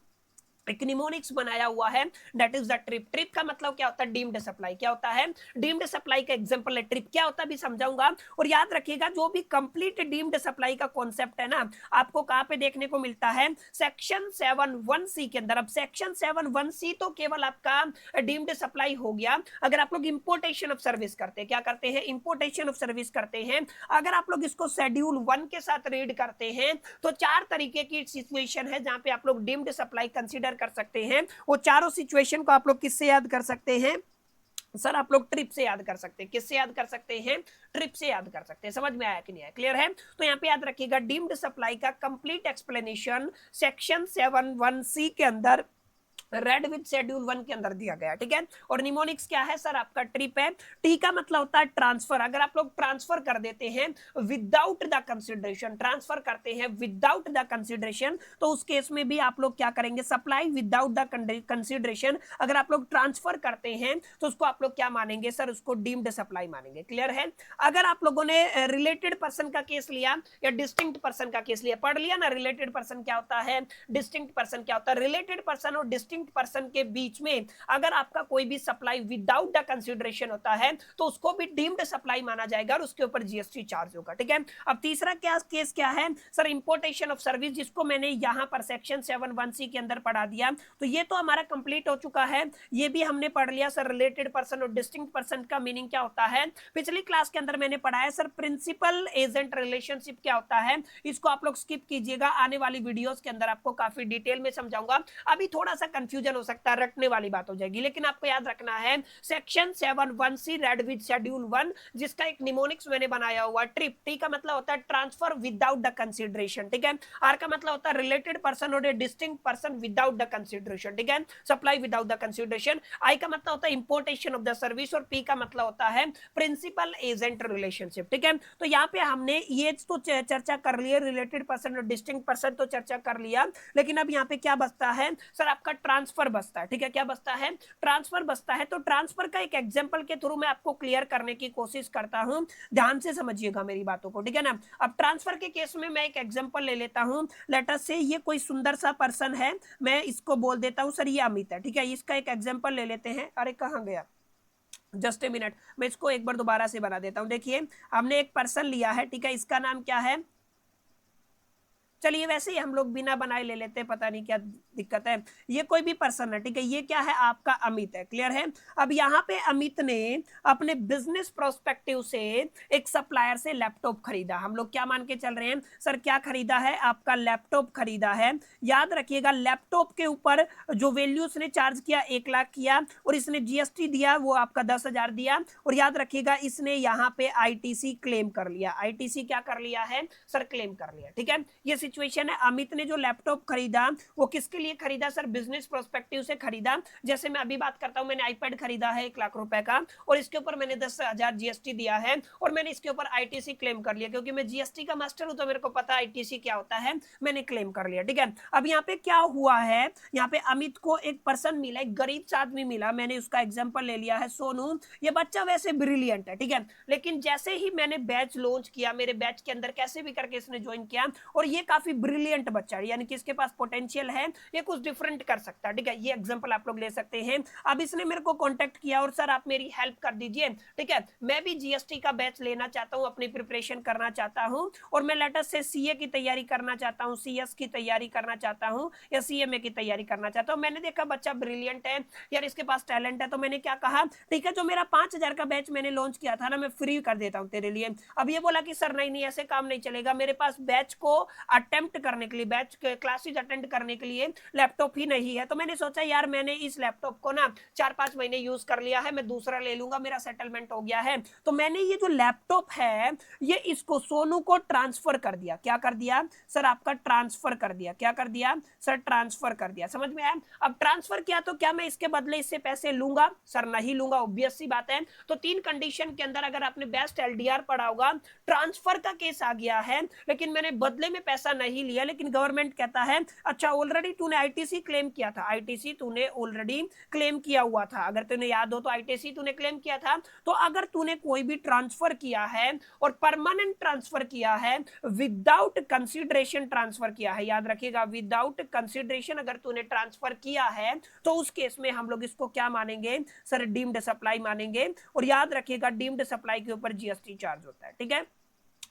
एक निमोनिक्स बनाया हुआ है, that is the trip. Trip का मतलब क्या होता है? Deemed supply. क्या होता है? डीम्ड सप्लाई का एग्जांपल है ट्रिप। क्या होता है भी समझाऊंगा। और याद रखिएगा जो भी कंप्लीट डीम्ड सप्लाई का कॉन्सेप्ट है ना, आपको कहां पे देखने को मिलता है? सेक्शन 7(1)(c) के अंदर। अब सेक्शन 7(1)(c) तो केवल आपका डीम्ड सप्लाई हो गया अगर आप लोग इंपोर्टेशन ऑफ सर्विस करते हैं। क्या करते हैं? इंपोर्टेशन ऑफ सर्विस करते हैं। अगर आप लोग इसको शेड्यूल 1 के साथ रीड करते हैं तो 4 तरीके की सिचुएशन है जहां पे आप लोग डीम्ड सप्लाई कंसीडर कर सकते हैं। वो चारों सिचुएशन को आप लोग किससे याद कर सकते हैं सर? आप लोग ट्रिप से याद कर सकते हैं। किससे याद कर सकते हैं? ट्रिप से याद कर सकते हैं। समझ में आया कि नहीं आया? क्लियर है? तो यहाँ पे याद रखिएगा डीम्ड सप्लाई का कंप्लीट एक्सप्लेनेशन सेक्शन 7(1)(c) के अंदर रेड विद शेड्यूल 1 के अंदर दिया गया। ठीक है, और निमोनिक्स क्या है सर? आपका ट्रिप है। टी का मतलब होता है ट्रांसफर। अगर आप लोग ट्रांसफर कर देते हैं विदाउट द कंसीडरेशन, ट्रांसफर करते हैं विदाउट द कंसीडरेशन, तो उस केस में भी आप लोग क्या करेंगे? सप्लाई विदाउट द कंसीडरेशन अगर आप लोग ट्रांसफर करते हैं तो उसको आप लोग क्या मानेंगे सर? उसको डीम्ड सप्लाई मानेंगे। क्लियर है? अगर आप लोगों ने रिलेटेड पर्सन का केस लिया या डिस्टिंक्ट पर्सन का केस लिया, पढ़ लिया ना रिलेटेड पर्सन क्या होता है, डिस्टिंक्ट पर्सन क्या होता है। रिलेटेड पर्सन और डिस्टिंक्ट पर्सन के बीच में अगर आपका कोई भी सप्लाई विदाउट द कंसीडरेशन होता है तो उसको भी डीम्ड सप्लाई माना जाएगा और उसके ऊपर जीएसटी चार्ज होगा। ठीक है, अब तीसरा क्या केस क्या है सर? इंपोर्टेशन ऑफ सर्विस, जिसको मैंने यहां पर सेक्शन 7(1)(c) के अंदर पढ़ा दिया। तो ये तो हमारा कंप्लीट हो चुका है, ये भी हमने पढ़ लिया सर। रिलेटेड पर्सन और डिस्टिंक्ट पर्सन का मीनिंग क्या होता है? पिछली क्लास के अंदर मैंने पढ़ाया सर। प्रिंसिपल एजेंट रिलेशनशिप क्या होता है? इसको आप लोग स्किप कीजिएगा, आने वाली वीडियोस के अंदर आपको काफी डिटेल में समझाऊंगा। अभी थोड़ा सा कंफ्यूजन हो सकता है, रटने वाली बात हो जाएगी, लेकिन आपको याद रखना है section 7(1)(c) read with schedule 1, जिसका एक निमोनिक्स मैंने बनाया हुआ ट्रिप। टी का मतलब होता है ट्रांसफर विदाउट द कंसीडरेशन। ठीक है, आर का मतलब होता है रिलेटेड पर्सन और distinct person without the consideration. ठीक है, सप्लाई विदाउट द कंसीडरेशन। आई का मतलब होता है इंपोर्टेशन ऑफ द सर्विस और पी का मतलब होता है प्रिंसिपल एजेंट रिलेशनशिप। ठीक है, तो यहाँ पे हमने ये तो चर्चा कर ली है, रिलेटेड पर्सन और डिस्टिंक्ट पर्सन तो चर्चा कर लिया, लेकिन अब यहाँ पे क्या बचता है सर? आपका ट्रांसफर बचता है। ठीक है, क्या बचता है? ट्रांसफर बचता है। तो ट्रांसफर का एक एग्जांपल के थ्रू मैं आपको क्लियर करने की कोशिश करता हूं, ध्यान से समझिएगा मेरी बातों को। ठीक है ना? अब ट्रांसफर के केस में मैं एक एग्जांपल ले लेता हूं। लेट अस से ये कोई सुंदर सा पर्सन है, मैं इसको बोल देता हूं सर ये अमित है। ठीक है, इसका एक एग्जांपल ले लेते हैं। अरे कहां गया? जस्ट ए मिनट, मैं इसको एक बार दोबारा से बना देता हूं। देखिए हमने एक पर्सन लिया है। ठीक है, इसका नाम क्या है? चलिए वैसे ही हम लोग बिना बनाए ले लेते हैं, पता नहीं क्या दिक्कत है। ये कोई भी पर्सन है। ठीक है, ये क्या है? आपका अमित है। क्लियर है? अब यहाँ पे अमित ने अपने बिजनेस प्रोस्पेक्टिव से एक सप्लायर से लैपटॉप खरीदा। हम लोग क्या मान के चल रहे हैं सर? क्या खरीदा है? आपका लैपटॉप खरीदा है। याद रखिएगा लैपटॉप के ऊपर जो वैल्यू उसने चार्ज किया 1 लाख किया, और इसने जीएसटी दिया वो आपका 10,000 दिया। और याद रखिएगा इसने यहाँ पे आईटीसी क्लेम कर लिया। आईटीसी क्या कर लिया है सर? क्लेम कर लिया। ठीक है, ये सिचुएशन है, अमित ने जो लैपटॉप खरीदा वो किसके लिए खरीदा सर, बिजनेस प्रोस्पेक्टिव से खरीदा। जैसे मैं अभी बात करता हूं, मैंने आईपैड खरीदा है 1 लाख रुपए का और इसके ऊपर मैंने 10,000 जीएसटी दिया है और मैंने इसके ऊपर आईटीसी क्लेम कर लिया, क्योंकि मैं जीएसटी का मास्टर हूं तो मेरे को पता है आईटीसी क्या होता है, मैंने क्लेम कर लिया। ठीक है, अब यहाँ पे क्या हुआ है, यहाँ पे अमित को एक पर्सन मिला, एक गरीब सा आदमी मिला, मैंने उसका एग्जांपल ले लिया है सोनू। ये बच्चा वैसे ब्रिलियंट है, ठीक है, लेकिन जैसे ही मैंने बैच लॉन्च किया, मेरे बैच के अंदर कैसे भी करके इसने ज्वाइन किया और ये काफी ब्रिलियंट बच्चा है, यानी कि इसके पास पोटेंशियल है, ये कुछ डिफरेंट कर सकता है। ठीक है, ये एग्जांपल आप लोग ले सकते हैं। अब इसने मेरे को कांटेक्ट किया और सर आप मेरी हेल्प कर दीजिए, ठीक है, मैं भी जीएसटी का बैच लेना चाहता हूं, अपनी प्रिपरेशन करना चाहता हूं और मैं लेटेस्ट से सीए की तैयारी करना चाहता हूं, सीएस की तैयारी करना चाहता हूं या सीएमए की तैयारी करना चाहता हूं। मैंने देखा बच्चा ब्रिलियंट है यार, इसके पास टैलेंट है, तो मैंने क्या कहा, ठीक है, जो मेरा 5,000 का बैच मैंने लॉन्च किया था ना, मैं फ्री कर देता हूं तेरे लिए। अब ये बोला कि सर नहीं नहीं, ऐसे काम नहीं चलेगा, मेरे पास बैच को अटेम्प्ट करने के लिए, बैच क्लासेज अटेंड करने के लिए लैपटॉप ही नहीं है। तो मैंने सोचा यार, मैंने इस लैपटॉप को ना 4-5 महीने यूज कर लिया है, मैं दूसरा ले लूंगा, मेरा सेटलमेंट हो गया है। तो मैंने ये जो लैपटॉप है ये इसको सोनू को ट्रांसफर कर दिया। क्या कर दिया सर, आपका ट्रांसफर कर दिया। क्या कर दिया सर, ट्रांसफर कर दिया। समझ में आया? अब ट्रांसफर किया तो क्या मैं इसके बदले इससे पैसे लूंगा सर? नहीं लूंगा, ऑब्वियस सी बात है। तो 3 कंडीशन के अंदर अगर आपने बेस्ट एलडीआर पढ़ा होगा, ट्रांसफर का केस आ गया है लेकिन मैंने बदले में पैसा नहीं लिया, लेकिन गवर्नमेंट कहता है अच्छा ऑलरेडी तूने आईटीसी क्लेम किया था, आईटीसी तूने ऑलरेडी क्लेम किया हुआ था, अगर तुम्हें याद हो तो आईटीसी तूने क्लेम किया था। तो अगर तूने कोई भी ट्रांसफर किया है और परमानेंट ट्रांसफर किया है, विदाउट कंसीडरेशन ट्रांसफर किया है, याद रखिएगा विदाउट कंसीडरेशन अगर तूने ट्रांसफर किया है तो उस केस में हम लोग इसको क्या मानेंगे सर, डीम्ड सप्लाई मानेंगे। और याद रखिएगा डीम्ड सप्लाई के ऊपर जीएसटी चार्ज होता है। ठीक है,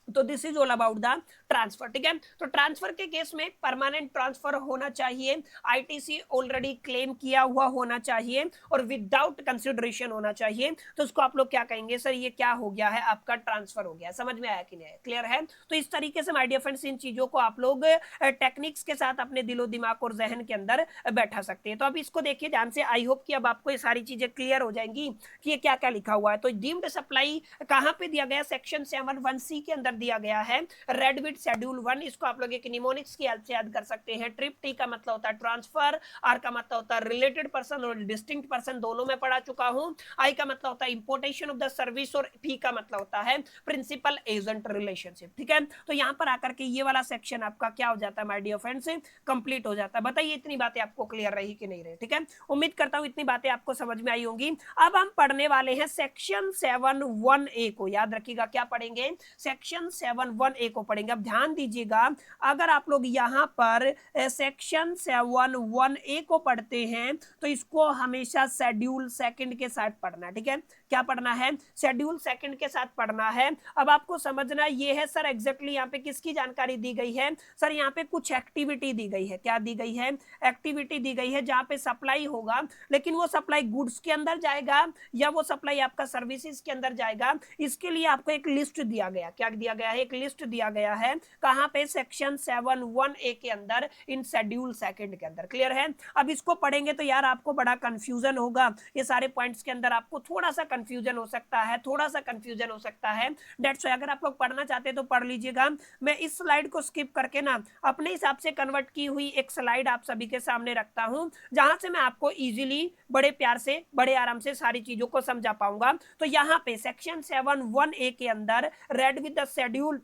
तो this is all about the transfer. ठीक है, तो ट्रांसफर के केस में परमानेंट ट्रांसफर होना चाहिए, आईटीसी ऑलरेडी क्लेम किया हुआ होना चाहिए और विदाउट कंसिडरेशन होना चाहिए। तो उसको आप लोग क्या कहेंगे सर, ये क्या हो गया है, आपका ट्रांसफर हो गया। समझ में आया कि नहीं? क्लियर है? तो इस तरीके से माय डियर फ्रेंड्स इन चीजों को आप लोग टेक्निक्स के साथ अपने दिलो दिमाग और जहन के अंदर बैठा सकते हैं। तो अब इसको देखिए ध्यान से, आई होप कि अब आपको ये सारी चीजें क्लियर हो जाएंगी कि ये क्या क्या लिखा हुआ है। तो डीम्ड सप्लाई कहां पे दिया गया, सेक्शन 7(1)(c) के अंदर दिया गया है, रेड विद शेड्यूल 1। इसको आप लोग एक निमोनिक्स की हेल्प से याद कर सकते हैं। ट्रिप टी का मतलब होता है ट्रांसफर, आर का मतलब होता है रिलेटेड पर्सन और डिस्टिंक्ट पर्सन, दोनों में पढ़ा चुका हूं। आई का मतलब होता है इंपोर्टेशन ऑफ द सर्विस और पी का मतलब होता है प्रिंसिपल एजेंट रिलेशनशिप। ठीक है, तो यहां पर आकर के ये वाला सेक्शन आपका क्या हो जाता है माय डियर फ्रेंड्स, कंप्लीट हो जाता है। बताइए इतनी बातें आपको क्लियर रही कि नहीं रही? ठीक है, उम्मीद करता हूं इतनी बातें आपको समझ में आई होंगी। अब हम पढ़ने वाले हैं सेक्शन 7(1)(a) को। याद रखिएगा क्या पढ़ेंगे, सेक्शन 7(1)(a) को पढ़ेंगे। अब ध्यान दीजिएगा, अगर आप लोग यहां पर सेक्शन 7(1)(a) को पढ़ते हैं तो इसको हमेशा शेड्यूल सेकंड के साथ पढ़ना है। ठीक है, क्या पढ़ना है, शेड्यूल सेकंड के साथ पढ़ना है। अब आपको समझना ये है सर एग्जैक्टली यहाँ पे किसकी जानकारी दी गई है सर, यहाँ पे कुछ एक्टिविटी दी गई है। क्या दी गई है, एक्टिविटी दी गई है जहां पे सप्लाई होगा, लेकिन वो सप्लाई गुड्स के अंदर जाएगा या वो सप्लाई आपका सर्विसेज के अंदर जाएगा, इसके लिए आपको एक लिस्ट दिया गया। क्या दिया गया है, एक लिस्ट दिया गया है। कहां पे, सेक्शन 7(1)(a) के अंदर, इन शेड्यूल सेकंड के अंदर। क्लियर है? अब इसको पढ़ेंगे तो यार आपको बड़ा कंफ्यूजन होगा, ये सारे पॉइंट्स के अंदर आपको थोड़ा सा कंफ्यूजन हो सकता है, थोड़ा सा कंफ्यूजन हो सकता है। दैट्स व्हाई अगर आप लोग पढ़ना चाहते हैं तो पढ़ लीजिएगा। मैं इस स्लाइड को स्किप करके ना अपने हिसाब से कन्वर्ट की हुई एक स्लाइड आप सभी के सामने रखता हूं, जहां से मैं आपको इजीली बड़े प्यार से बड़े आराम से सारी चीजों को समझा पाऊंगा। तो यहाँ पे सेक्शन 7(1)(a) के अंदर read with the schedule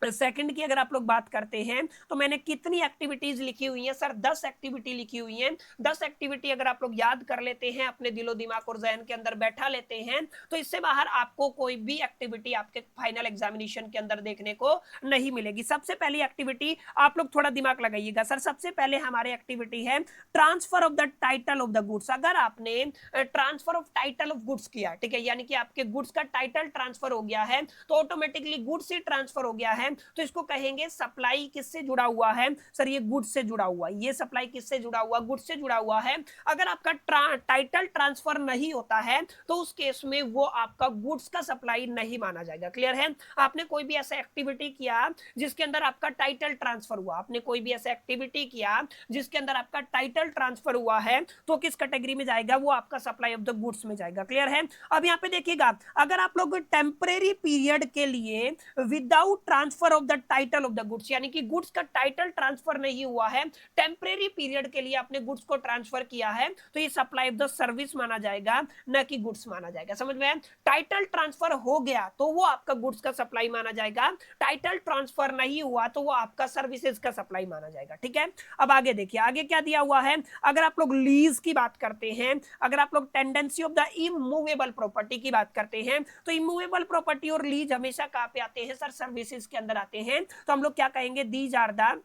second की अगर आप लोग बात करते हैं तो मैंने कितनी एक्टिविटीज लिखी हुई हैं सर, 10 एक्टिविटी लिखी हुई हैं। 10 एक्टिविटी अगर आप लोग याद कर लेते हैं, अपने दिलो दिमाग और जहन के अंदर बैठा लेते हैं, तो इससे बाहर आपको कोई भी एक्टिविटी आपके फाइनल एग्जामिनेशन के अंदर देखने को नहीं मिलेगी। सबसे पहली एक्टिविटी आप लोग थोड़ा दिमाग लगाइएगा सर, सबसे पहले हमारी एक्टिविटी है transfer of the title of the goods. अगर आपने transfer of title of goods किया, ठीक है, यानी कि आपके गुड्स का टाइटल ट्रांसफर हो गया है, तो ऑटोमेटिकली गुड्स ही ट्रांसफर हो गया है, तो इसको कहेंगे सप्लाई किससे जुड़ा हुआ है सर, ये गुड्स से जुड़ा हुआ है। ये सप्लाई किससे जुड़ा हुआ, गुड्स से जुड़ा हुआ है। अगर आपका टाइटल ट्रांसफर नहीं होता है तो उस केस में वो आपका गुड्स का सप्लाई नहीं माना जाएगा। क्लियर है? आपने कोई भी ऐसा एक्टिविटी किया जिसके अंदर आपका टाइटल ट्रांसफर हुआ, आपने कोई भी ऐसा एक्टिविटी किया जिसके अंदर आपका टाइटल ट्रांसफर हुआ है, तो किस कैटेगरी में जाएगा, वो आपका सप्लाई ऑफ द गुड्स में जाएगा। क्लियर है? अब यहाँ पे देखिएगा, अगर आप लोग टेम्परेरी पीरियड के लिए without transfer transfer of the title of the goods, यानी कि गुड्स का टाइटल ट्रांसफर नहीं हुआ है, टेम्परेरी पीरियड के लिए आपने गुड्स को ट्रांसफर किया है, तो ये सप्लाई ऑफ द सर्विस माना जाएगा, न कि गुड्स माना जाएगा। समझ में? टाइटल ट्रांसफर हो गया तो वो आपका गुड्स का सप्लाई माना जाएगा, टाइटल ट्रांसफर नहीं हुआ तो वो आपका सर्विसेज का सप्लाई माना जाएगा। ठीक है, अब आगे देखिए, आगे क्या दिया हुआ है। अगर आप लोग लीज की बात करते हैं, अगर आप लोग tendency of the immovable property की बात करते हैं, तो इमूवेबल प्रॉपर्टी और लीज हमेशा कहां पे आते हैं सर? सर्विसेज के अंदर आते हैं। तो हम लोग क्या कहेंगे? दीज आर द,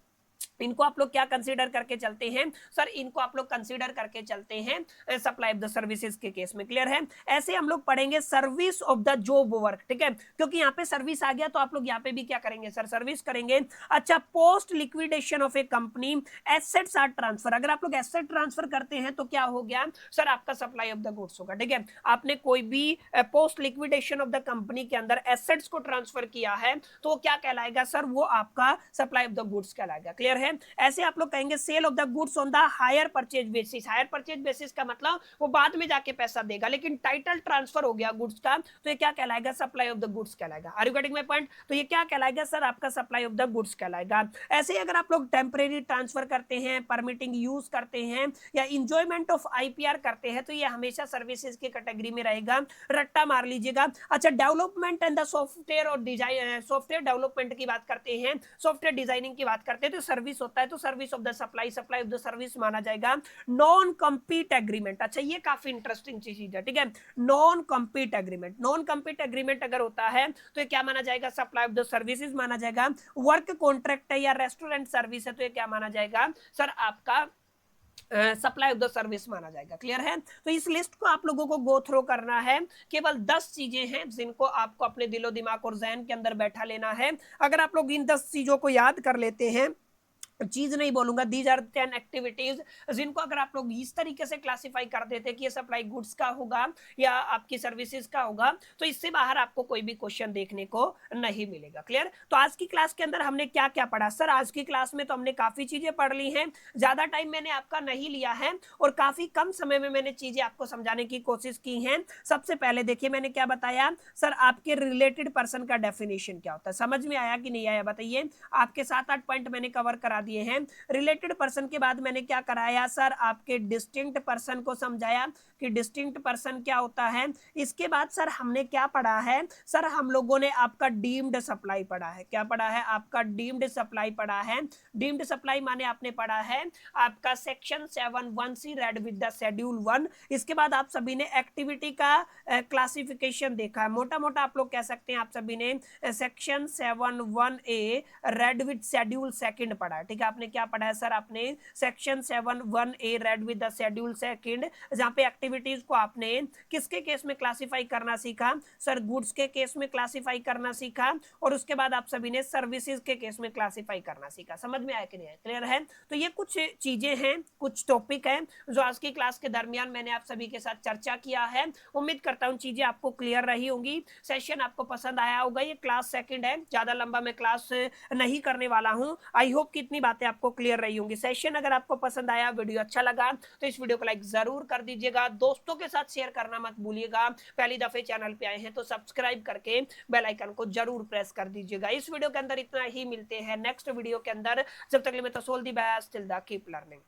इनको आप लोग क्या कंसीडर करके चलते हैं सर? इनको आप लोग कंसीडर करके चलते हैं सप्लाई ऑफ द सर्विसेज के केस में। क्लियर है? ऐसे हम लोग पढ़ेंगे service of the job work. ठीक है, क्योंकि यहाँ पे सर्विस आ गया तो आप लोग यहाँ पे भी क्या करेंगे सर? सर्विस करेंगे। अच्छा, post liquidation of a company assets are transfer, अगर आप लोग एसेट ट्रांसफर करते हैं तो क्या हो गया सर? आपका सप्लाई ऑफ द गुड्स होगा। ठीक है, आपने कोई भी post liquidation of the company के अंदर एसेट्स को ट्रांसफर किया है तो क्या कहलाएगा सर? वो आपका सप्लाई ऑफ द गुड्स कहलाएगा। क्लियर है? ऐसे आप लोग कहेंगे sale of the goods on the hire purchase basis. Hire purchase basis का मतलब वो बाद में जाके पैसा देगा, लेकिन टाइटल ट्रांसफर हो गया गुड्स का तो ये क्या कहलाएगा? सप्लाई ऑफ द गुड्स कहलाएगा। Are you getting my point? तो ये क्या कहलाएगा सर? आपका सप्लाई ऑफ द गुड्स कहलाएगा। ऐसे ही अगर आप लोग टेम्परेरी ट्रांसफर करते हैं, परमिटिंग यूज करते हैं या इंजॉयमेंट ऑफ आईपीआर करते हैं तो ये हमेशा सर्विसेज की कैटेगरी में रहेगा। रट्टा मार लीजिएगा। अच्छा, डेवलपमेंट एंड द सॉफ्टवेयर और डिजाइन, सॉफ्टवेयर डेवलपमेंट की बात करते हैं, सॉफ्टवेयर डिजाइनिंग की बात करते हैं तो सर्विस होता है, तो service of the supply, supply of the service माना जाएगा। नॉन कम्पीट एग्रीमेंट, अच्छा ये काफी इंटरेस्टिंग चीज है। ठीक है, non compete agreement, non compete agreement अगर होता है तो ये क्या माना जाएगा? सप्लाई ऑफ द सर्विसेज माना जाएगा। वर्क कॉन्ट्रैक्ट है या रेस्टोरेंट सर्विस है तो ये क्या माना जाएगा सर? आपका सप्लाई ऑफ द सर्विस माना जाएगा। क्लियर है? तो इस लिस्ट को आप लोगों को गो थ्रो करना है। केवल 10 चीजें हैं जिनको आपको अपने दिलो दिमाग और जहन के अंदर बैठा लेना है। अगर आप लोग इन 10 चीजों को याद कर लेते हैं, चीज नहीं बोलूंगा, दीज आर 10 एक्टिविटीज जिनको अगर आप लोग इस तरीके से क्लासिफाई कर देते कि ये सप्लाई गुड्स का होगा या आपकी सर्विसेज का होगा तो इससे बाहर आपको कोई भी क्वेश्चन देखने को नहीं मिलेगा। क्लियर? तो आज की क्लास के अंदर हमने क्या क्या पढ़ा सर? आज की क्लास में तो हमने काफी चीजें पढ़ ली हैं, ज्यादा टाइम मैंने आपका नहीं लिया है और काफी कम समय में मैंने चीजें आपको समझाने की कोशिश की है। सबसे पहले देखिए मैंने क्या बताया सर? आपके रिलेटेड पर्सन का डेफिनेशन क्या होता है? समझ में आया कि नहीं आया बताइए? आपके 7-8 पॉइंट मैंने कवर करा दिए हैं। रिलेटेड पर्सन के बाद मैंने क्या कराया सर? आपके डिस्टिंक्ट पर्सन को समझाया कि डिस्टिंक्ट पर्सन क्या होता है। इसके बाद सर हमने क्या पढ़ा है सर? हम लोगों ने आपका डीम्ड सप्लाई पढ़ा है। क्या पढ़ा है? आपका डीम्ड सप्लाई पढ़ा है। डीम्ड सप्लाई माने आपने पढ़ा है आपका section 7(1)(c) read with the schedule 1। इसके बाद आप सभी ने एक्टिविटी का क्लासिफिकेशन देखा है, मोटा मोटा आप लोग कह सकते हैं आप सभी ने section 7(1)(a) read with schedule 2 पढ़ा है। ठीक है, आपने क्या पढ़ा है सर? आपने section 7(1)(a) read with the schedule 2 जहां पे एक्टिविटीज को आपने किसके केस में क्लासिफाई करना सीखा सर? गुड्स के केस में क्लासिफाई करना सीखा और उसके बाद आप सभी ने सर्विसेज के केस में क्लासिफाई करना सीखा। समझ में आया कि नहीं आया? क्लियर है? तो ये कुछ चीजें हैं, कुछ टॉपिक हैं जो आज की क्लास के दरमियान मैंने आप सभी के साथ चर्चा किया है। उम्मीद करता हूं चीजें आपको क्लियर रही होंगी, सेशन आपको पसंद आया होगा। ये क्लास सेकंड है, ज्यादा लंबा मैं क्लास नहीं करने वाला हूं। आई होप कि इतनी बातें आपको क्लियर रही होंगी। सेशन अगर आपको पसंद आया, वीडियो अच्छा लगा तो इस वीडियो को लाइक जरूर कर दीजिएगा, दोस्तों के साथ शेयर करना मत भूलिएगा। पहली दफे चैनल पे आए हैं तो सब्सक्राइब करके बेल आइकन को जरूर प्रेस कर दीजिएगा। इस वीडियो के अंदर इतना ही, मिलते हैं नेक्स्ट वीडियो के अंदर। जब तक के लिए मैं तो so all the best, till the keep learning.